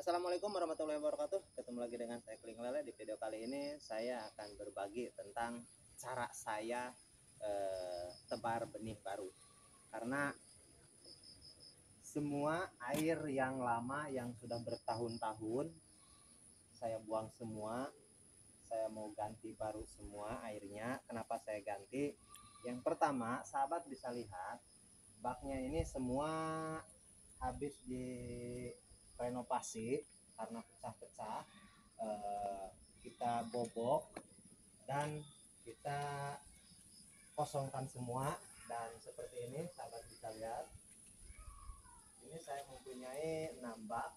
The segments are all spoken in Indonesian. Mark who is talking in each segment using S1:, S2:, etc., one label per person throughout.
S1: Assalamualaikum warahmatullahi wabarakatuh. Ketemu lagi dengan saya Kling Lele. Di video kali ini saya akan berbagi tentang cara saya tebar benih baru. Karena semua air yang lama yang sudah bertahun-tahun saya buang semua. Saya mau ganti baru semua airnya. Kenapa saya ganti? Yang pertama, sahabat bisa lihat baknya ini semua habis direnovasi karena pecah-pecah. Kita bobok dan kita kosongkan semua, dan seperti ini sahabat bisa lihat. Ini saya mempunyai 6 bak,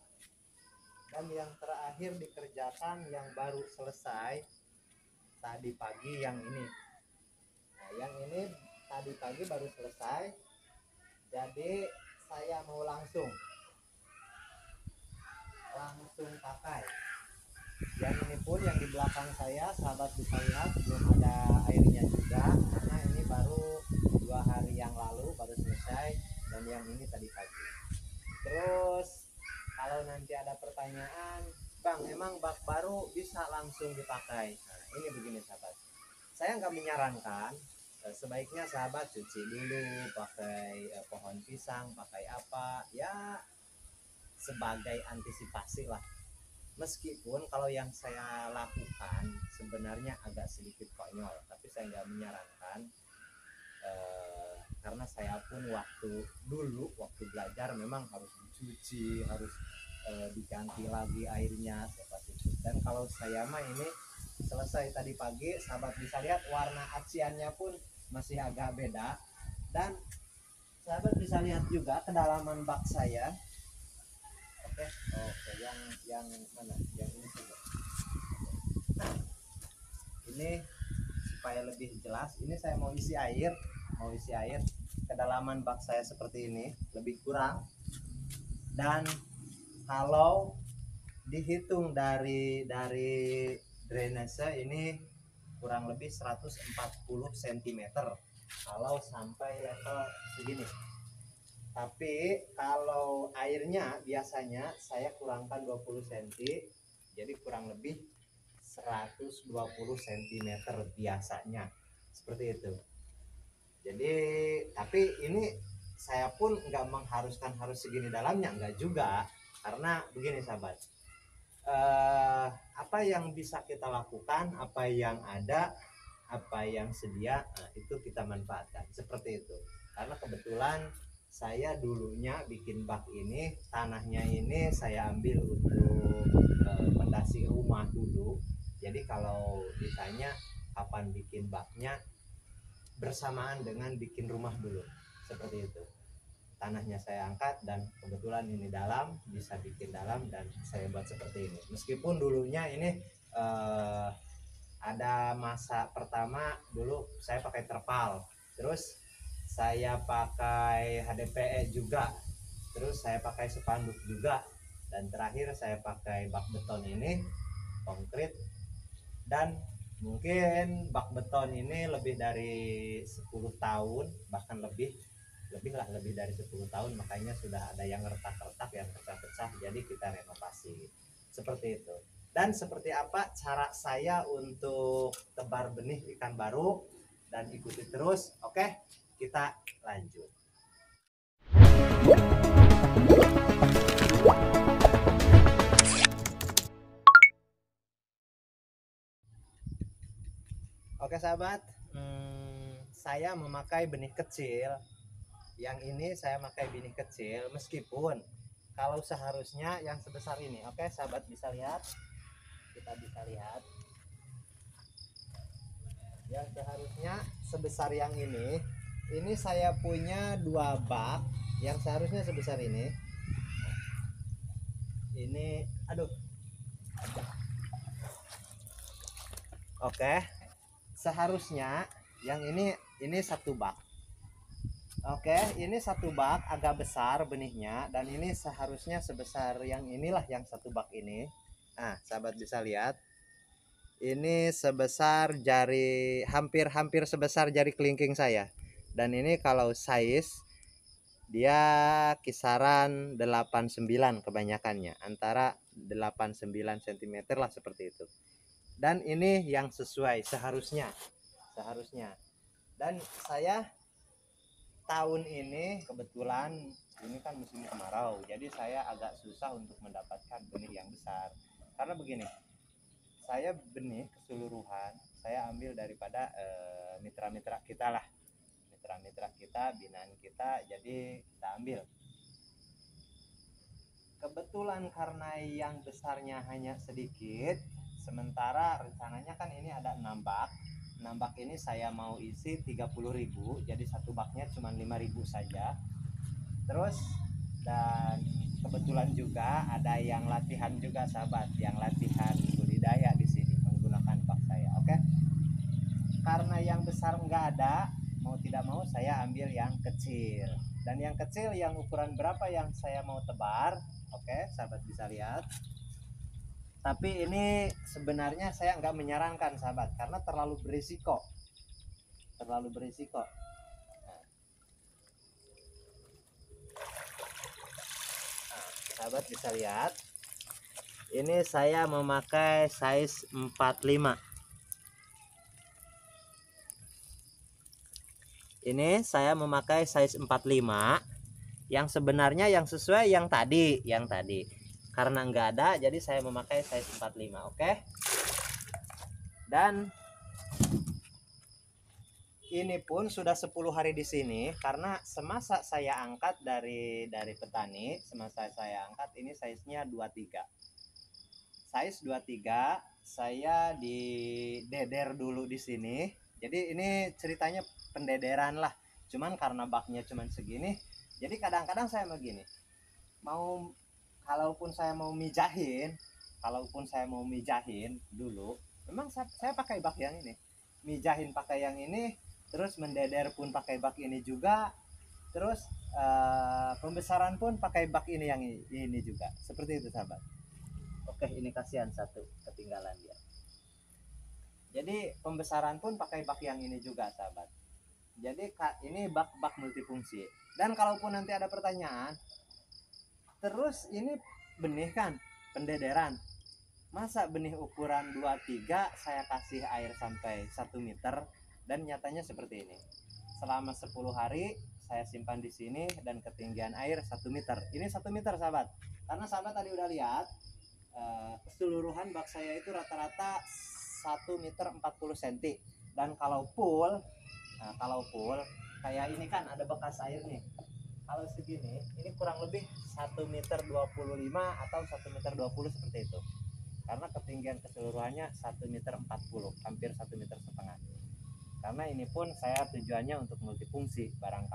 S1: dan yang terakhir dikerjakan yang baru selesai tadi pagi yang ini. Nah, yang ini tadi pagi baru selesai, jadi saya mau langsung pakai. Dan ini pun yang di belakang saya sahabat bisa lihat belum ada airnya juga, karena ini baru 2 hari yang lalu baru selesai, dan yang ini tadi pagi. Terus kalau nanti ada pertanyaan, Bang, emang bak baru bisa langsung dipakai? Nah, ini begini sahabat, saya nggak menyarankan. Sebaiknya sahabat cuci dulu pakai pohon pisang, pakai apa ya, sebagai antisipasi lah. Meskipun kalau yang saya lakukan sebenarnya agak sedikit konyol, tapi saya nggak menyarankan. Karena saya pun waktu belajar memang harus dicuci, harus diganti lagi airnya seperti itu. Dan kalau saya mah ini selesai tadi pagi, sahabat bisa lihat warna aciannya pun masih agak beda. Dan sahabat bisa lihat juga kedalaman bak saya. Oke, yang mana? Yang ini saja. Ini supaya lebih jelas, ini saya mau isi air. Kedalaman bak saya seperti ini, lebih kurang. Dan kalau dihitung dari drainase ini kurang lebih 140 cm kalau sampai level segini. Tapi kalau airnya biasanya saya kurangkan 20 cm, jadi kurang lebih 120 cm biasanya, seperti itu. Jadi tapi ini saya pun nggak mengharuskan harus segini dalamnya, nggak juga. Karena begini sahabat, apa yang bisa kita lakukan, apa yang ada, apa yang sedia, itu kita manfaatkan seperti itu. Karena kebetulan saya dulunya bikin bak ini, tanahnya ini saya ambil untuk fondasi rumah dulu. Jadi kalau ditanya kapan bikin baknya, bersamaan dengan bikin rumah dulu, seperti itu. Tanahnya saya angkat, dan kebetulan ini dalam, bisa bikin dalam, dan saya buat seperti ini. Meskipun dulunya ini ada masa pertama dulu saya pakai terpal, terus saya pakai HDPE juga, terus saya pakai spanduk juga, dan terakhir saya pakai bak beton ini, konkrit. Dan mungkin bak beton ini lebih dari 10 tahun, bahkan lebih dari 10 tahun, makanya sudah ada yang retak-retak, yang pecah-pecah, jadi kita renovasi seperti itu. Dan seperti apa cara saya untuk tebar benih ikan baru, dan ikuti terus. Oke, kita lanjut. Oke sahabat, saya memakai benih kecil. Yang ini saya pakai benih kecil, meskipun kalau seharusnya yang sebesar ini. Oke sahabat bisa lihat, kita bisa lihat yang seharusnya sebesar yang ini saya punya 2 bak yang seharusnya sebesar ini. Aduh. Oke, seharusnya yang ini 1 bak. Oke, ini 1 bak agak besar benihnya, dan ini seharusnya sebesar yang inilah, yang 1 bak ini. Nah sahabat bisa lihat, ini sebesar jari, hampir sebesar jari kelingking saya. Dan ini kalau size dia kisaran 89 kebanyakannya, antara 89 cm lah seperti itu. Dan ini yang sesuai seharusnya. Dan saya tahun ini kebetulan ini kan musim kemarau, jadi saya agak susah untuk mendapatkan benih yang besar. Karena begini, saya benih keseluruhan saya ambil daripada mitra-mitra kita lah, mitra-mitra kita, binaan kita, jadi kita ambil. Kebetulan karena yang besarnya hanya sedikit, sementara rencananya kan ini ada 6 bak. 6 bak ini saya mau isi 30.000, jadi satu baknya cuma 5.000 saja. Terus dan kebetulan juga ada yang latihan juga sahabat, yang latihan budidaya di sini menggunakan bak saya. Oke. Karena yang besar enggak ada, mau tidak mau saya ambil yang kecil. Dan yang kecil yang ukuran berapa yang saya mau tebar? Oke, sahabat bisa lihat. Tapi ini sebenarnya saya nggak menyarankan sahabat, karena terlalu berisiko. Terlalu berisiko. Sahabat bisa lihat, ini saya memakai size 45. Ini saya memakai size 45, yang sebenarnya yang sesuai yang tadi. Karena nggak ada, jadi saya memakai size 45. Oke. Dan ini pun sudah 10 hari di sini, karena semasa saya angkat dari petani, semasa saya angkat ini size-nya 23. Size 23 saya dideder dulu di sini. Jadi ini ceritanya pendederan lah. Cuman karena baknya cuman segini, jadi kadang-kadang saya begini. Kalaupun saya mau mijahin dulu, memang saya pakai bak yang ini. Mijahin pakai yang ini, terus mendeder pun pakai bak ini juga, terus pembesaran pun pakai bak ini yang ini juga, seperti itu sahabat. Oke, ini kasihan satu ketinggalan dia. Jadi pembesaran pun pakai bak yang ini juga sahabat. Jadi ini bak multifungsi. Dan kalaupun nanti ada pertanyaan, terus ini benih kan pendederan, masa benih ukuran 23 saya kasih air sampai 1 meter, dan nyatanya seperti ini. Selama 10 hari saya simpan di sini dan ketinggian air 1 meter. Ini 1 meter sahabat. Karena sahabat tadi udah lihat keseluruhan bak saya itu rata-rata 1 meter 40 cm. Dan kalau full kayak ini kan ada bekas air nih. Kalau segini, ini kurang lebih 1 meter 25 atau 1 meter 20 seperti itu. Karena ketinggian keseluruhannya 1 meter 40, hampir 1 meter setengah. Karena ini pun saya tujuannya untuk multifungsi, karena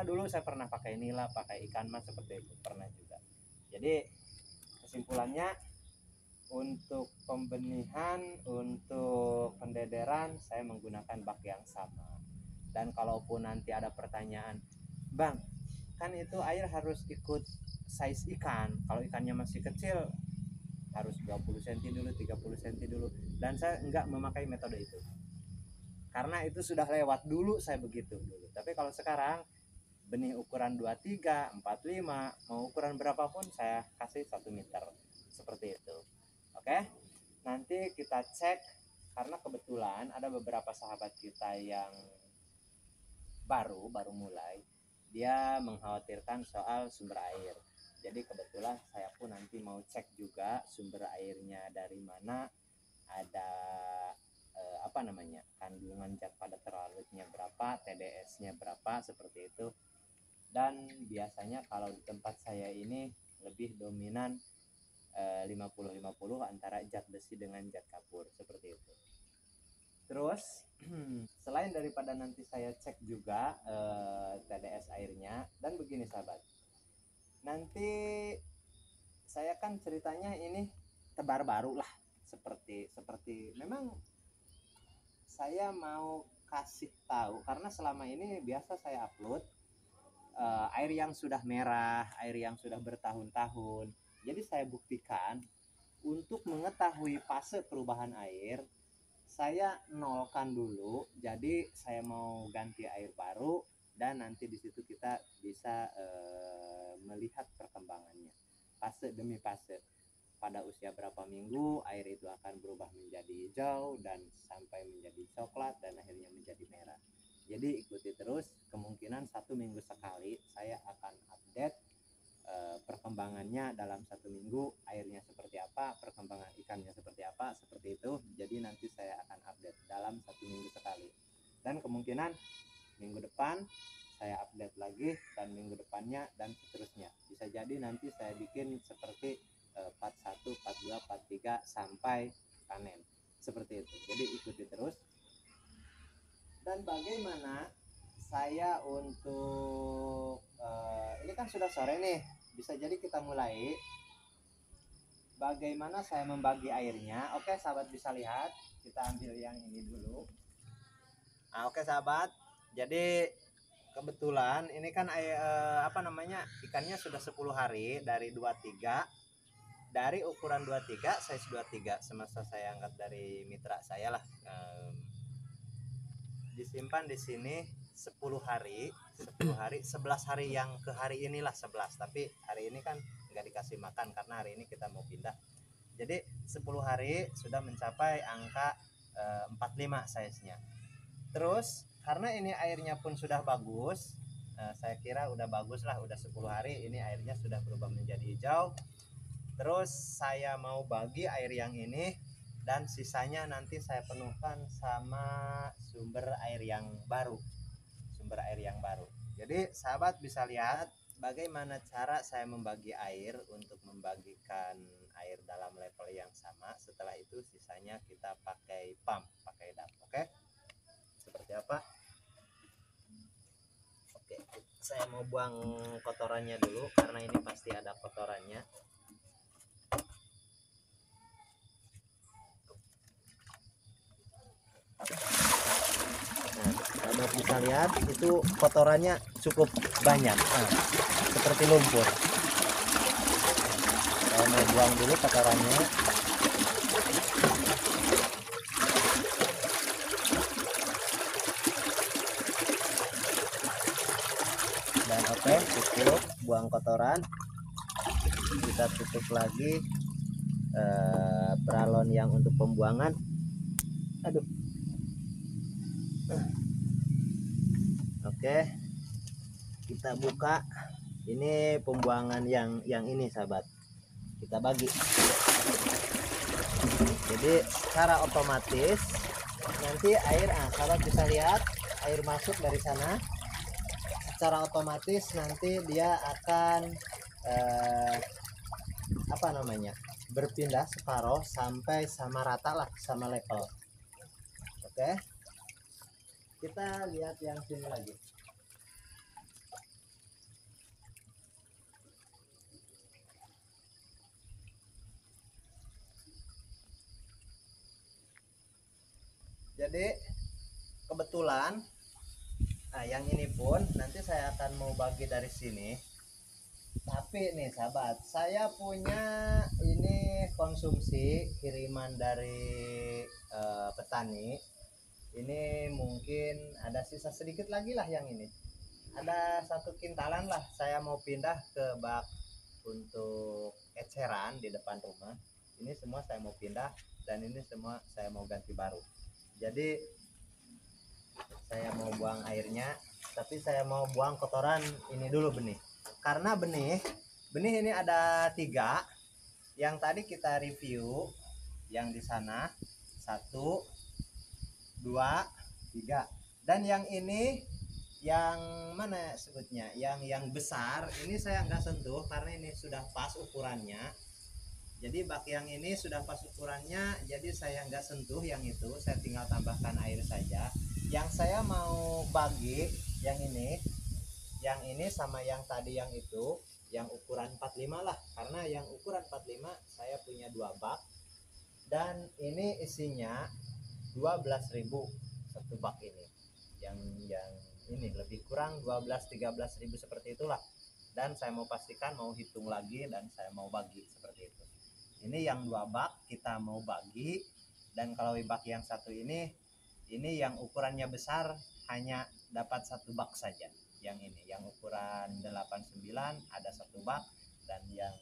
S1: dulu saya pernah pakai nila, pakai ikan mas seperti itu, pernah juga. Jadi kesimpulannya, untuk pembenihan, untuk pendederan saya menggunakan bak yang sama. Dan kalaupun nanti ada pertanyaan, bang, kan itu air harus ikut size ikan, kalau ikannya masih kecil harus 20 cm dulu, 30 cm dulu. Dan saya enggak memakai metode itu, karena itu sudah lewat dulu, saya begitu dulu. Tapi kalau sekarang benih ukuran 23, 45, mau ukuran berapapun saya kasih 1 meter seperti itu. Oke, nanti kita cek, karena kebetulan ada beberapa sahabat kita yang baru mulai, dia mengkhawatirkan soal sumber air. Jadi kebetulan saya pun nanti mau cek juga sumber airnya dari mana, ada kandungan zat padat terlarutnya berapa, TDS-nya berapa, seperti itu. Dan biasanya kalau di tempat saya ini lebih dominan 50-50 antara zat besi dengan zat kapur, seperti itu. Terus selain daripada nanti saya cek juga TDS airnya. Dan begini sahabat, nanti saya kan ceritanya ini tebar baru lah, seperti memang saya mau kasih tahu, karena selama ini biasa saya upload air yang sudah merah, air yang sudah bertahun-tahun. Jadi saya buktikan, untuk mengetahui fase perubahan air, saya nolkan dulu. Jadi saya mau ganti air baru, dan nanti di situ kita bisa melihat perkembangannya fase demi fase. Pada usia berapa minggu air itu akan berubah menjadi hijau dan sampai menjadi coklat dan akhirnya menjadi merah. Jadi ikuti terus, kemungkinan 1 minggu sekali saya akan update perkembangannya dalam 1 minggu, airnya seperti apa, perkembangan ikannya seperti apa, seperti itu. Jadi nanti saya akan update dalam 1 minggu sekali, dan kemungkinan minggu depan saya update lagi, dan minggu depannya, dan seterusnya. Bisa jadi nanti saya bikin seperti part 1, part 2, part 3 sampai panen, seperti itu. Jadi ikuti terus. Dan bagaimana saya untuk ini kan sudah sore nih, bisa jadi kita mulai. Bagaimana saya membagi airnya? Oke sahabat, bisa lihat, kita ambil yang ini dulu. Nah, oke sahabat, jadi kebetulan ini kan ikannya sudah 10 hari dari 23, dari ukuran 23, size 23 semasa saya angkat dari mitra saya lah. Disimpan di sini 10 hari, 11 hari yang ke hari inilah 11, tapi hari ini kan nggak dikasih makan karena hari ini kita mau pindah. Jadi 10 hari sudah mencapai angka 45 size-nya. Terus karena ini airnya pun sudah bagus, saya kira udah bagus lah, udah 10 hari ini airnya sudah berubah menjadi hijau. Terus saya mau bagi air yang ini, dan sisanya nanti saya penuhkan sama sumber air yang baru. Jadi sahabat bisa lihat bagaimana cara saya membagi air untuk membagikan air dalam level yang sama. Setelah itu sisanya kita pakai pump, pakai dam. Oke, seperti apa? Oke, saya mau buang kotorannya dulu karena ini pasti ada kotorannya. Nah, sahabat bisa lihat itu kotorannya cukup banyak, seperti lumpur. Saya mau buang dulu kotorannya. Dan oke, cukup buang kotoran. Kita tutup lagi peralon yang untuk pembuangan. Aduh. Oke, kita buka. Ini pembuangan yang ini sahabat, kita bagi. Jadi secara otomatis nanti air, sahabat bisa lihat air masuk dari sana. Secara otomatis nanti dia akan berpindah separuh sampai sama rata lah, sama level. Oke, kita lihat yang sini lagi. Jadi kebetulan yang ini pun nanti saya akan mau bagi dari sini. Tapi nih sahabat, saya punya ini konsumsi kiriman dari petani. Ini mungkin ada sisa sedikit lagi lah, yang ini ada 1 kintalan lah. Saya mau pindah ke bak untuk eceran di depan rumah. Ini semua saya mau pindah, dan ini semua saya mau ganti baru. Jadi saya mau buang airnya, tapi saya mau buang kotoran ini dulu, benih. Karena benih ini ada 3 yang tadi kita review, yang di sana 1, 2, 3, dan yang ini yang mana sebutnya, yang besar ini saya nggak sentuh karena ini sudah pas ukurannya. Jadi bak yang ini sudah pas ukurannya, jadi saya nggak sentuh yang itu, saya tinggal tambahkan air saja. Yang saya mau bagi yang ini sama yang tadi yang itu, yang ukuran 45 lah, karena yang ukuran 45 saya punya 2 bak, dan ini isinya 12.000 satu bak ini. Yang ini lebih kurang 12-13.000 seperti itulah. Dan saya mau pastikan, mau hitung lagi, dan saya mau bagi seperti itu. Ini yang 2 bak kita mau bagi, dan kalau bak yang satu ini yang ukurannya besar hanya dapat 1 bak saja. yang ini, yang ukuran 89 ada 1 bak, dan yang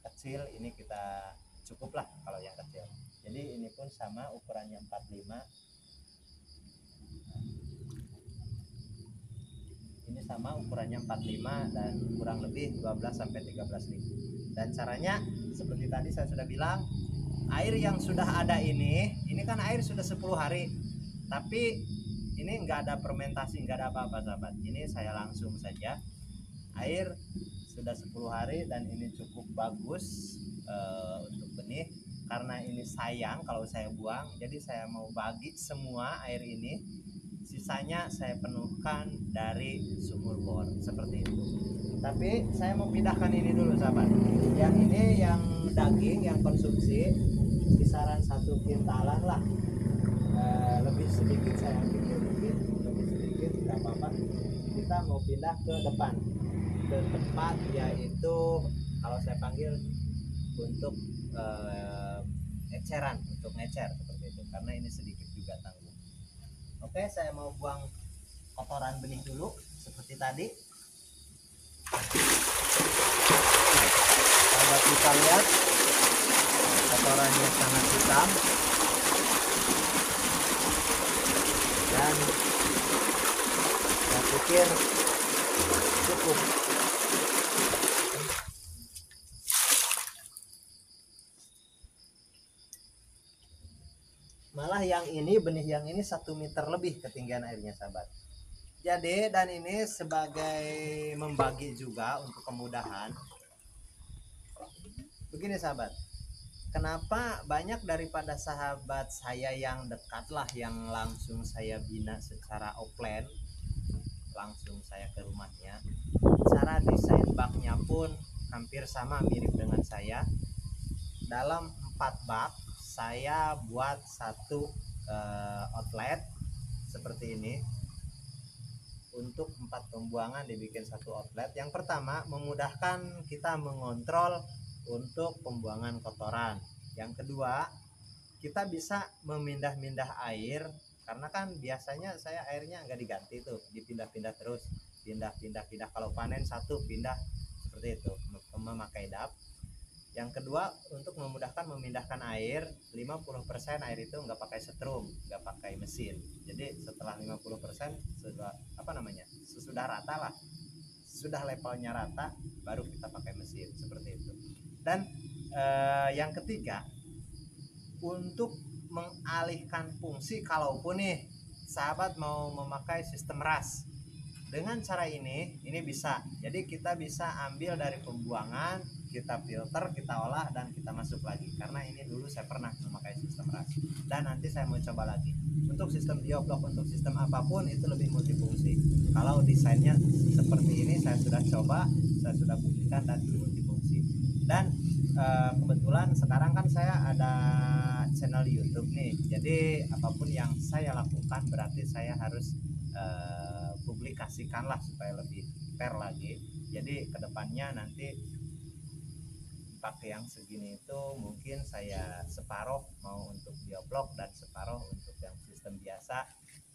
S1: kecil ini kita cukup lah kalau yang kecil. Jadi ini pun sama ukurannya 45, ini sama ukurannya 45 dan kurang lebih 12 sampai 13 liter. Dan caranya seperti tadi saya sudah bilang, air yang sudah ada ini kan air sudah 10 hari, tapi ini nggak ada fermentasi, nggak ada apa-apa sahabat. Ini saya langsung saja, air sudah 10 hari dan ini cukup bagus untuk benih. Karena ini sayang kalau saya buang, jadi saya mau bagi semua air ini, sisanya saya penuhkan dari sumur bor seperti itu. Tapi saya mau pindahkan ini dulu sahabat. Yang ini yang daging yang konsumsi kisaran 1 kintalan lah, lebih sedikit saya pikir, mungkin lebih sedikit tidak apa-apa. Kita mau pindah ke depan, ke tempat yaitu kalau saya panggil untuk eceran, untuk ngecer seperti itu, karena ini sedikit juga tanggung. Oke, saya mau buang kotoran benih dulu seperti tadi. Sahabat bisa lihat kotorannya sangat hitam, dan saya pikir cukup. Malah yang ini, benih yang ini 1 meter lebih ketinggian airnya sahabat. Jadi dan ini sebagai membagi juga untuk kemudahan. Begini sahabat, kenapa banyak daripada sahabat saya yang dekat lah, yang langsung saya bina secara offline, langsung saya ke rumahnya. Cara desain baknya pun hampir sama, mirip dengan saya. Dalam 4 bak saya buat 1 outlet seperti ini. Untuk 4 pembuangan dibikin 1 outlet. Yang pertama, memudahkan kita mengontrol untuk pembuangan kotoran. Yang kedua, kita bisa memindah-mindah air, karena kan biasanya saya airnya nggak diganti tuh, dipindah-pindah terus, pindah. Kalau panen 1 pindah seperti itu, memakai dap. Yang kedua, untuk memudahkan memindahkan air, 50% air itu nggak pakai setrum, nggak pakai mesin. Jadi setelah 50% sudah sesudah rata lah, sudah levelnya rata, baru kita pakai mesin seperti itu. Dan yang ketiga, untuk mengalihkan fungsi, kalaupun nih sahabat mau memakai sistem ras, dengan cara ini bisa. Jadi kita bisa ambil dari pembuangan, kita filter, kita olah, dan kita masuk lagi. Karena ini dulu saya pernah memakai sistem ras, dan nanti saya mau coba lagi. Untuk sistem bioblok, untuk sistem apapun itu lebih multifungsi. Kalau desainnya seperti ini saya sudah coba, saya sudah buktikan dan multifungsi. Dan kebetulan sekarang kan saya ada channel YouTube nih. Jadi apapun yang saya lakukan berarti saya harus publikasikanlah supaya lebih fair lagi. Jadi kedepannya nanti pakai yang segini itu mungkin saya separuh mau untuk bioblok dan separuh untuk yang sistem biasa,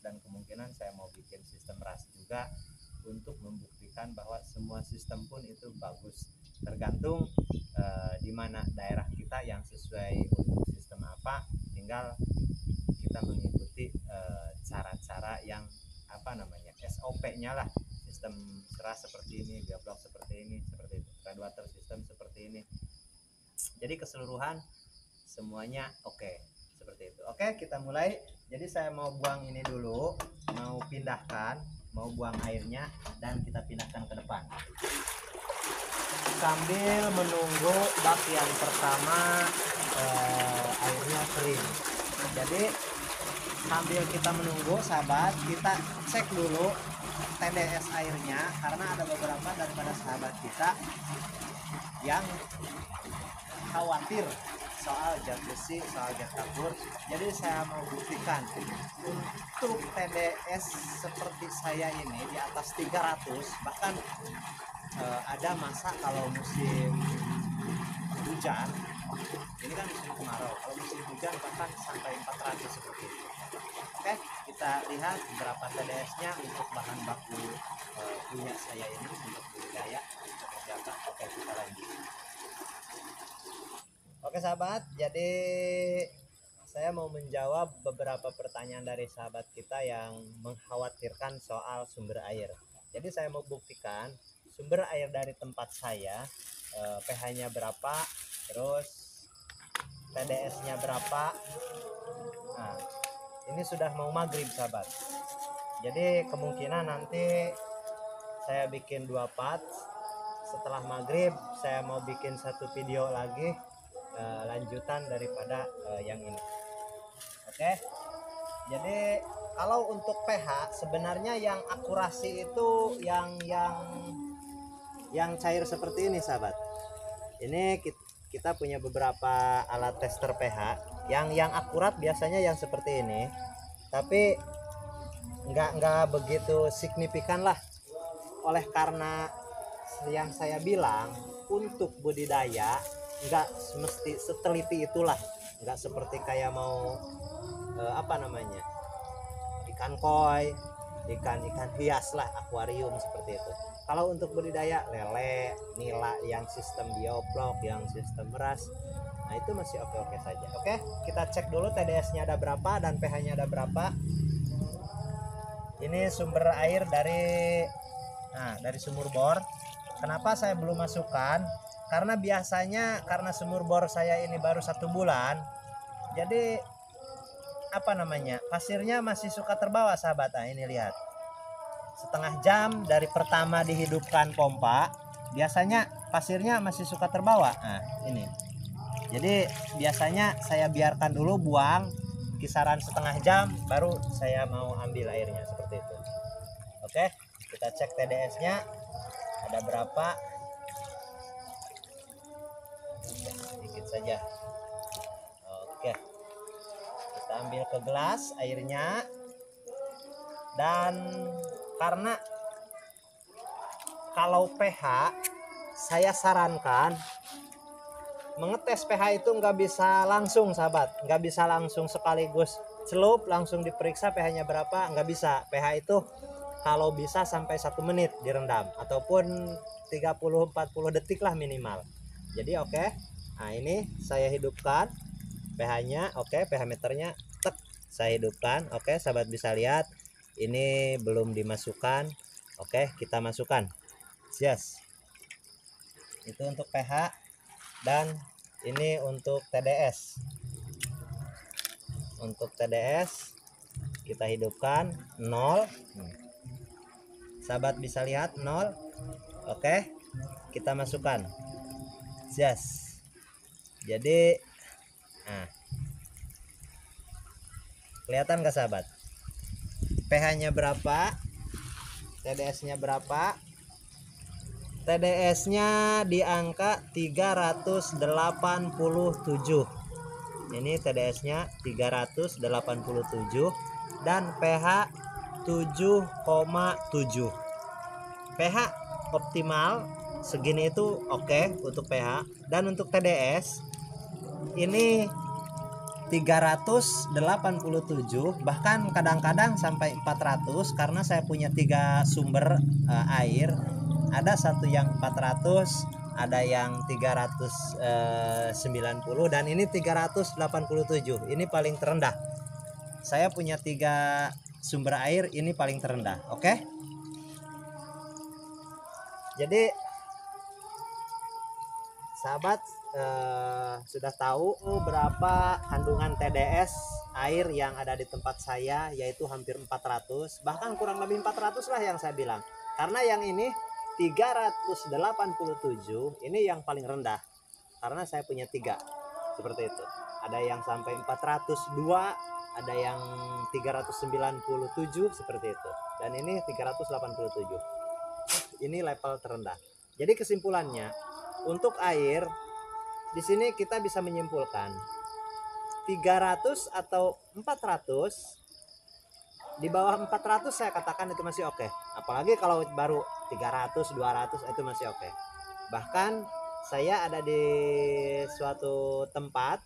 S1: dan kemungkinan saya mau bikin sistem ras juga untuk membuktikan bahwa semua sistem pun itu bagus. Tergantung di mana daerah kita yang sesuai untuk sistem apa, tinggal kita mengikuti cara-cara yang SOP-nya lah. Sistem ras seperti ini, bioblok seperti ini, seperti itu, radiator sistem seperti ini. Jadi keseluruhan semuanya oke, seperti itu. Oke, kita mulai. Jadi saya mau buang ini dulu, mau pindahkan, mau buang airnya, dan kita pindahkan ke depan sambil menunggu bak yang pertama airnya kering. Jadi sambil kita menunggu sahabat, kita cek dulu TDS airnya, karena ada beberapa daripada sahabat kita yang khawatir soal zat besi, soal zat kapur. Jadi saya mau buktikan untuk TDS seperti saya ini di atas 300, bahkan ada masa kalau musim hujan Ini kan musim kemarau, kalau musim hujan bahkan sampai 400 seperti itu. Oke, kita lihat berapa TDS-nya untuk bahan baku punya saya ini untuk budidaya seperti apa. Oke, kita lanjut. Oke sahabat, jadi saya mau menjawab beberapa pertanyaan dari sahabat kita yang mengkhawatirkan soal sumber air. Jadi saya mau buktikan sumber air dari tempat saya, pH-nya berapa, terus TDS-nya berapa. Nah, ini sudah mau maghrib sahabat. Jadi kemungkinan nanti saya bikin 2 part. Setelah maghrib saya mau bikin satu video lagi lanjutan daripada yang ini. Oke, jadi kalau untuk pH sebenarnya yang akurasi itu yang cair seperti ini sahabat. Ini kita punya beberapa alat tester pH yang akurat biasanya yang seperti ini, tapi nggak begitu signifikan lah. Oleh karena yang saya bilang untuk budidaya nggak mesti seteliti itulah, nggak seperti kayak mau ikan koi, ikan hias lah, akuarium seperti itu. Kalau untuk budidaya lele, nila yang sistem bioblok, yang sistem beras, nah itu masih oke-oke saja. Oke, kita cek dulu TDS-nya ada berapa dan pH-nya ada berapa. Ini sumber air dari sumur bor. Kenapa saya belum masukkan? Karena biasanya karena sumur bor saya ini baru 1 bulan, jadi pasirnya masih suka terbawa sahabat. Nah ini lihat, setengah jam dari pertama dihidupkan pompa biasanya pasirnya masih suka terbawa. Nah ini, jadi biasanya saya biarkan dulu, buang kisaran setengah jam baru saya mau ambil airnya seperti itu. Oke, kita cek TDS nya ada berapa. Sedikit saja. Oke, kita ambil ke gelas airnya, dan karena kalau pH saya sarankan mengetes pH itu nggak bisa langsung sahabat, nggak bisa langsung sekaligus celup langsung diperiksa pH-nya berapa, nggak bisa. pH itu kalau bisa sampai 1 menit direndam ataupun 30-40 detik lah minimal. Jadi oke. Nah ini saya hidupkan pH-nya. Oke, pH meternya saya hidupkan. Oke, sahabat bisa lihat ini belum dimasukkan. Oke, kita masukkan. Yes. Itu untuk pH, dan ini untuk TDS. Untuk TDS kita hidupkan 0. Sahabat bisa lihat 0. Oke, kita masukkan. Yes. Jadi kelihatan gak sahabat? pH-nya berapa, TDS-nya berapa? TDS-nya di angka 387. Ini TDS-nya 387 dan pH 7,7. pH optimal segini itu oke untuk pH, dan untuk TDS ini 387, bahkan kadang-kadang sampai 400 karena saya punya 3 sumber air. Ada satu yang 400, ada yang 390, dan ini 387. Ini paling terendah. Saya punya 3 sumber air, ini paling terendah. Oke. Jadi sahabat sudah tahu berapa kandungan TDS air yang ada di tempat saya, yaitu hampir 400, bahkan kurang lebih 400 lah yang saya bilang. Karena yang ini 387 ini yang paling rendah, karena saya punya 3 seperti itu. Ada yang sampai 402, ada yang 397 seperti itu, dan ini 387. Ini level terendah. Jadi kesimpulannya untuk air di sini kita bisa menyimpulkan 300 atau 400. Di bawah 400 saya katakan itu masih oke. Apalagi kalau baru 300, 200 itu masih oke. Bahkan Saya ada di suatu tempat,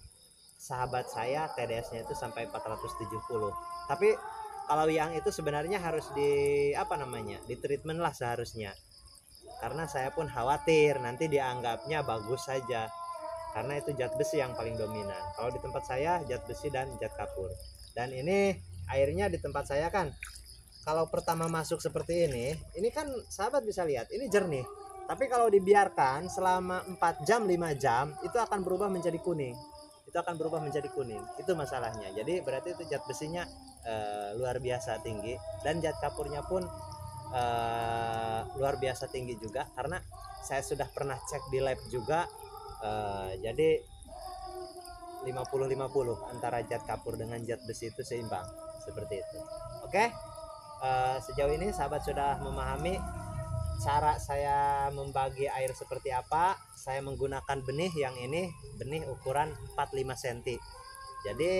S1: sahabat saya TDS-nya itu sampai 470. Tapi kalau yang itu sebenarnya harus di apa namanya? Di treatment lah seharusnya. Karena saya pun khawatir nanti dianggapnya bagus saja. Karena itu zat besi yang paling dominan. Kalau di tempat saya zat besi dan zat kapur. Dan ini airnya di tempat saya kan, kalau pertama masuk seperti ini kan sahabat bisa lihat ini jernih. Tapi kalau dibiarkan selama 4 jam 5 jam itu akan berubah menjadi kuning. Itu akan berubah menjadi kuning. Itu masalahnya. Jadi berarti itu zat besinya luar biasa tinggi, dan zat kapurnya pun luar biasa tinggi juga, karena saya sudah pernah cek di lab juga. Jadi 50-50 antara zat kapur dengan zat besi itu seimbang seperti itu. Oke. Sejauh ini sahabat sudah memahami cara saya membagi air seperti apa. Saya menggunakan benih yang ini, benih ukuran 45 cm. Jadi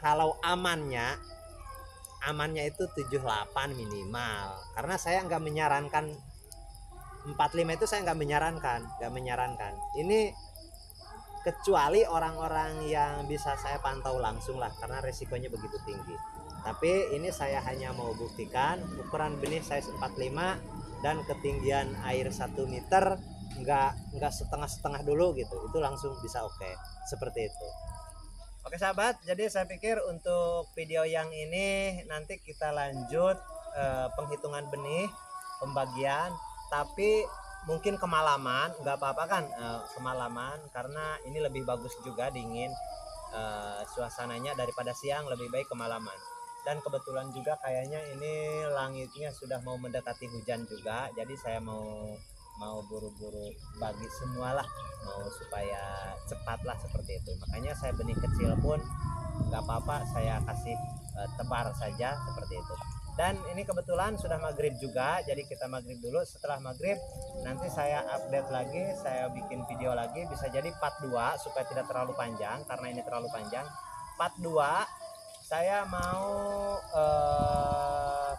S1: kalau amannya itu 78 minimal, karena saya nggak menyarankan 45, itu saya nggak menyarankan. Ini kecuali orang-orang yang bisa saya pantau langsung lah, karena resikonya begitu tinggi. Tapi ini saya hanya mau buktikan ukuran benih size 45 dan ketinggian air 1 meter, enggak setengah-setengah dulu gitu, itu langsung bisa oke. Seperti itu. Oke sahabat, jadi saya pikir untuk video yang ini nanti kita lanjut penghitungan benih, pembagian, tapi mungkin kemalaman, nggak apa-apa kan, kemalaman, karena ini lebih bagus juga dingin suasananya daripada siang, lebih baik kemalaman. Dan kebetulan juga kayaknya ini langitnya sudah mau mendekati hujan juga, jadi saya mau buru-buru bagi semua lah, mau supaya cepat lah seperti itu. Makanya saya benih kecil pun nggak apa-apa, saya kasih tebar saja seperti itu. Dan ini kebetulan sudah maghrib juga, jadi kita maghrib dulu. Setelah maghrib nanti saya update lagi, saya bikin video lagi, bisa jadi part 2 supaya tidak terlalu panjang, karena ini terlalu panjang. Part 2 saya mau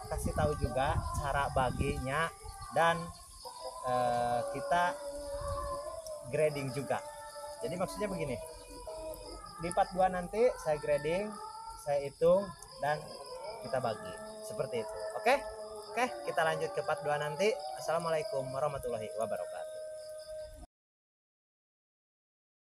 S1: kasih tahu juga cara baginya, dan kita grading juga. Jadi maksudnya begini, di part 2 nanti saya grading, saya hitung, dan kita bagi seperti itu. Oke, kita lanjut ke part 2 nanti. Assalamualaikum warahmatullahi wabarakatuh.